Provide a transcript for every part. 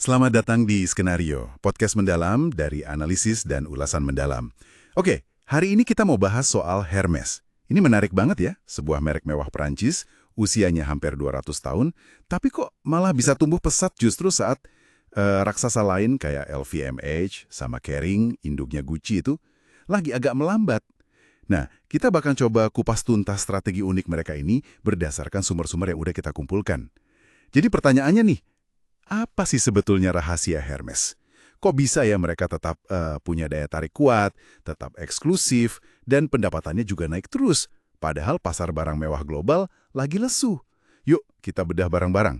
Selamat datang di Skenario, podcast mendalam dari analisis dan ulasan mendalam. Oke, hari ini kita mau bahas soal Hermes. Ini menarik banget ya, sebuah merek mewah Perancis, usianya hampir 200 tahun, tapi kok malah bisa tumbuh pesat justru saat raksasa lain kayak LVMH sama Kering, induknya Gucci itu, lagi agak melambat. Nah, kita bakal coba kupas tuntas strategi unik mereka ini berdasarkan sumber-sumber yang udah kita kumpulkan. Jadi pertanyaannya nih, apa sih sebetulnya rahasia Hermes? Kok bisa ya mereka tetap punya daya tarik kuat, tetap eksklusif, dan pendapatannya juga naik terus, padahal pasar barang mewah global lagi lesu? Yuk, kita bedah bareng-bareng.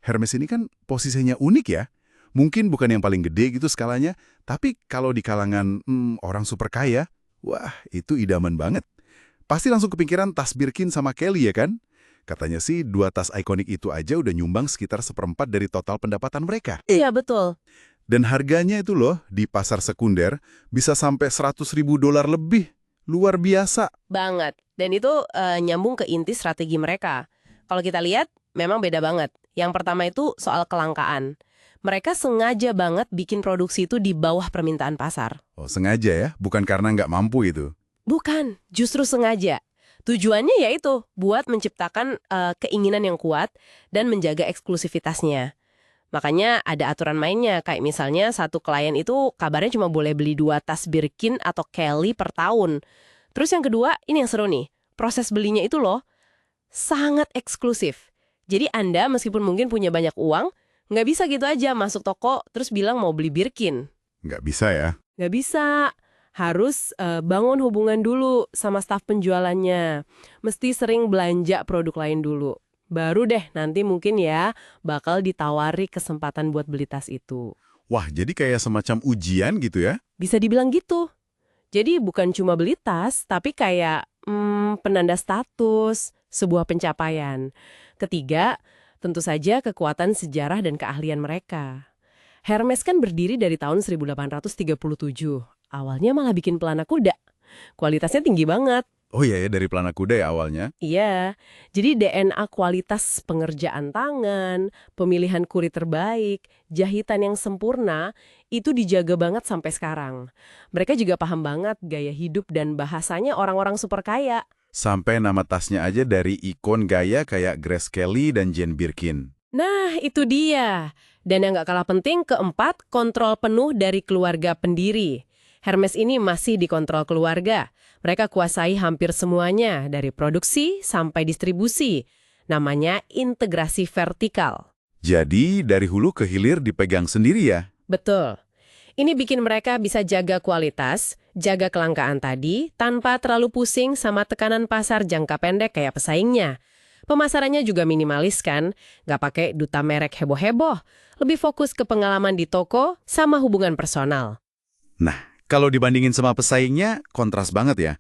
Hermes ini kan posisinya unik ya. Mungkin bukan yang paling gede gitu skalanya, tapi kalau di kalangan orang super kaya, wah itu idaman banget. Pasti langsung kepikiran tas Birkin sama Kelly ya kan? Katanya sih 2 tas ikonik itu aja udah nyumbang sekitar 1/4 dari total pendapatan mereka. Iya, betul. Dan harganya itu loh di pasar sekunder bisa sampai $100.000 lebih. Luar biasa. Banget. Dan itu nyambung ke inti strategi mereka. Kalau kita lihat, memang beda banget. Yang pertama itu soal kelangkaan. Mereka sengaja banget bikin produksi itu di bawah permintaan pasar. Oh, sengaja ya? Bukan karena nggak mampu itu. Bukan, justru sengaja. Tujuannya yaitu buat menciptakan keinginan yang kuat dan menjaga eksklusivitasnya. Makanya ada aturan mainnya, kayak misalnya satu klien itu kabarnya cuma boleh beli 2 tas Birkin atau Kelly per tahun. Terus yang kedua, ini yang seru nih, proses belinya itu loh sangat eksklusif. Jadi Anda meskipun mungkin punya banyak uang, nggak bisa gitu aja masuk toko terus bilang mau beli Birkin. Nggak bisa ya? Nggak bisa. Harus bangun hubungan dulu sama staf penjualannya. Mesti sering belanja produk lain dulu. Baru deh nanti mungkin ya bakal ditawari kesempatan buat beli tas itu. Wah, jadi kayak semacam ujian gitu ya? Bisa dibilang gitu. Jadi bukan cuma beli tas, tapi kayak penanda status, sebuah pencapaian. Ketiga, tentu saja kekuatan sejarah dan keahlian mereka. Hermes kan berdiri dari tahun 1837. Awalnya malah bikin pelana kuda. Kualitasnya tinggi banget. Oh iya ya, dari pelana kuda ya awalnya. Iya, jadi DNA kualitas pengerjaan tangan, pemilihan kurit terbaik, jahitan yang sempurna, itu dijaga banget sampai sekarang. Mereka juga paham banget gaya hidup dan bahasanya orang-orang super kaya. Sampai nama tasnya aja dari ikon gaya kayak Grace Kelly dan Jane Birkin. Nah, itu dia. Dan yang nggak kalah penting, keempat, kontrol penuh dari keluarga pendiri. Hermes ini masih dikontrol keluarga. Mereka kuasai hampir semuanya, dari produksi sampai distribusi. Namanya integrasi vertikal. Jadi dari hulu ke hilir dipegang sendiri ya? Betul. Ini bikin mereka bisa jaga kualitas, jaga kelangkaan tadi, tanpa terlalu pusing sama tekanan pasar jangka pendek kayak pesaingnya. Pemasarannya juga minimalis kan, nggak pakai duta merek heboh-heboh. Lebih fokus ke pengalaman di toko sama hubungan personal. Nah, kalau dibandingin sama pesaingnya, kontras banget ya.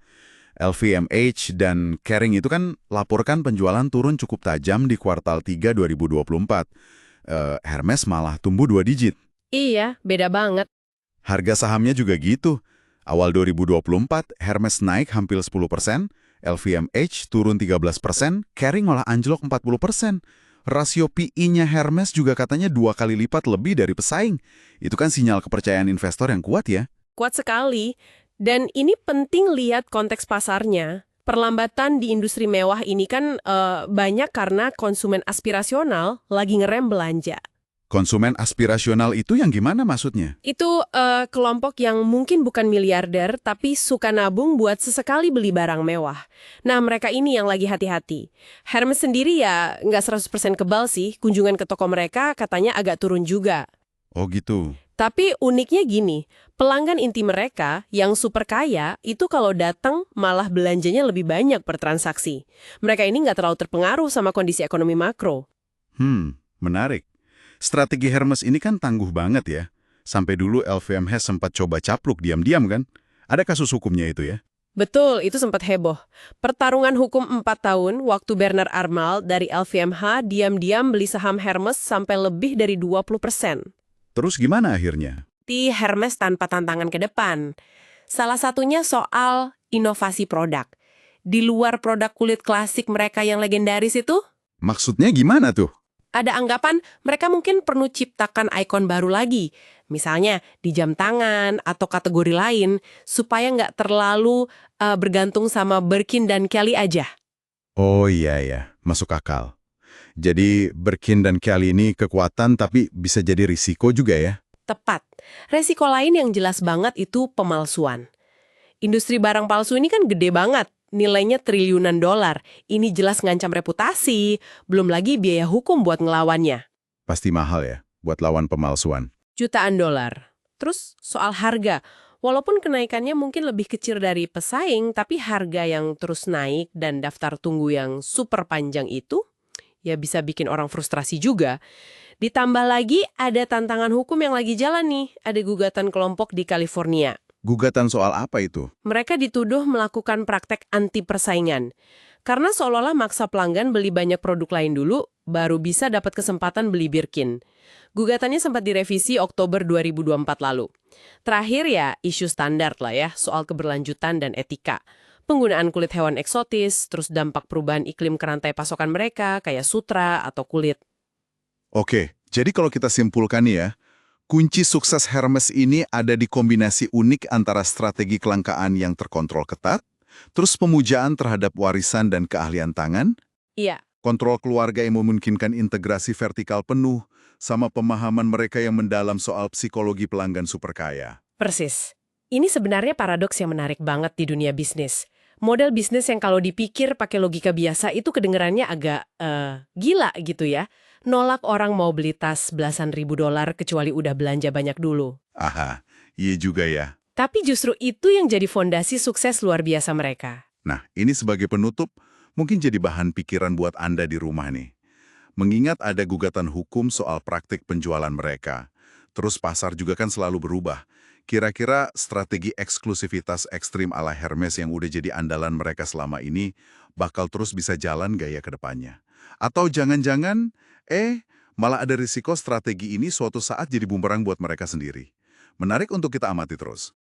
LVMH dan Kering itu kan laporkan penjualan turun cukup tajam di kuartal 3 2024. Hermes malah tumbuh 2 digit. Iya, beda banget. Harga sahamnya juga gitu. Awal 2024, Hermes naik hampir 10%, LVMH turun 13%, Kering malah anjlok 40%. Rasio PI-nya Hermes juga katanya 2 kali lipat lebih dari pesaing. Itu kan sinyal kepercayaan investor yang kuat ya. Kuat sekali. Dan ini penting lihat konteks pasarnya. Perlambatan di industri mewah ini kan banyak karena konsumen aspirasional lagi ngerem belanja. Konsumen aspirasional itu yang gimana maksudnya? Itu kelompok yang mungkin bukan miliarder, tapi suka nabung buat sesekali beli barang mewah. Nah, mereka ini yang lagi hati-hati. Hermes sendiri ya nggak 100% kebal sih. Kunjungan ke toko mereka katanya agak turun juga. Oh gitu. Tapi uniknya gini, pelanggan inti mereka yang super kaya itu kalau datang malah belanjanya lebih banyak per transaksi. Mereka ini nggak terlalu terpengaruh sama kondisi ekonomi makro. Menarik. Strategi Hermes ini kan tangguh banget ya. Sampai dulu LVMH sempat coba capluk diam-diam kan? Ada kasus hukumnya itu ya? Betul, itu sempat heboh. Pertarungan hukum 4 tahun waktu Bernard Arnault dari LVMH diam-diam beli saham Hermes sampai lebih dari 20%. Terus gimana akhirnya? Di Hermes tanpa tantangan ke depan. Salah satunya soal inovasi produk. Di luar produk kulit klasik mereka yang legendaris itu, Maksudnya gimana tuh? Ada anggapan mereka mungkin perlu ciptakan ikon baru lagi, misalnya di jam tangan atau kategori lain, supaya nggak terlalu bergantung sama Birkin dan Kelly aja. Oh iya ya, masuk akal. Jadi Birkin dan Kelly ini kekuatan tapi bisa jadi risiko juga ya? Tepat. Resiko lain yang jelas banget itu pemalsuan. Industri barang palsu ini kan gede banget, nilainya triliunan dolar. Ini jelas ngancam reputasi, belum lagi biaya hukum buat ngelawannya. Pasti mahal ya, buat lawan pemalsuan. Jutaan dolar. Terus soal harga, walaupun kenaikannya mungkin lebih kecil dari pesaing, tapi harga yang terus naik dan daftar tunggu yang super panjang itu, ya bisa bikin orang frustrasi juga. Ditambah lagi ada tantangan hukum yang lagi jalan nih, ada gugatan kelompok di California. Gugatan soal apa itu? Mereka dituduh melakukan praktek anti persaingan. Karena seolah-olah maksa pelanggan beli banyak produk lain dulu, baru bisa dapat kesempatan beli Birkin. Gugatannya sempat direvisi Oktober 2024 lalu. Terakhir ya, isu standar lah ya, soal keberlanjutan dan etika. Penggunaan kulit hewan eksotis, terus dampak perubahan iklim ke rantai pasokan mereka, kayak sutra atau kulit. Oke, jadi kalau kita simpulkan nih ya, kunci sukses Hermes ini ada di kombinasi unik antara strategi kelangkaan yang terkontrol ketat, terus pemujaan terhadap warisan dan keahlian tangan, Iya, kontrol keluarga yang memungkinkan integrasi vertikal penuh, sama pemahaman mereka yang mendalam soal psikologi pelanggan super kaya. persis. Ini sebenarnya paradoks yang menarik banget di dunia bisnis. Model bisnis yang kalau dipikir pakai logika biasa itu kedengerannya agak gila gitu ya. Nolak orang mau beli tas belasan ribu dolar kecuali udah belanja banyak dulu. Aha, iya juga ya. Tapi justru itu yang jadi fondasi sukses luar biasa mereka. Nah, ini sebagai penutup, mungkin jadi bahan pikiran buat Anda di rumah nih. Mengingat ada gugatan hukum soal praktik penjualan mereka. Terus pasar juga kan selalu berubah. Kira-kira strategi eksklusivitas ekstrim ala Hermes yang udah jadi andalan mereka selama ini bakal terus bisa jalan gaya ke depannya. Atau jangan-jangan, malah ada risiko strategi ini suatu saat jadi bumerang buat mereka sendiri. Menarik untuk kita amati terus.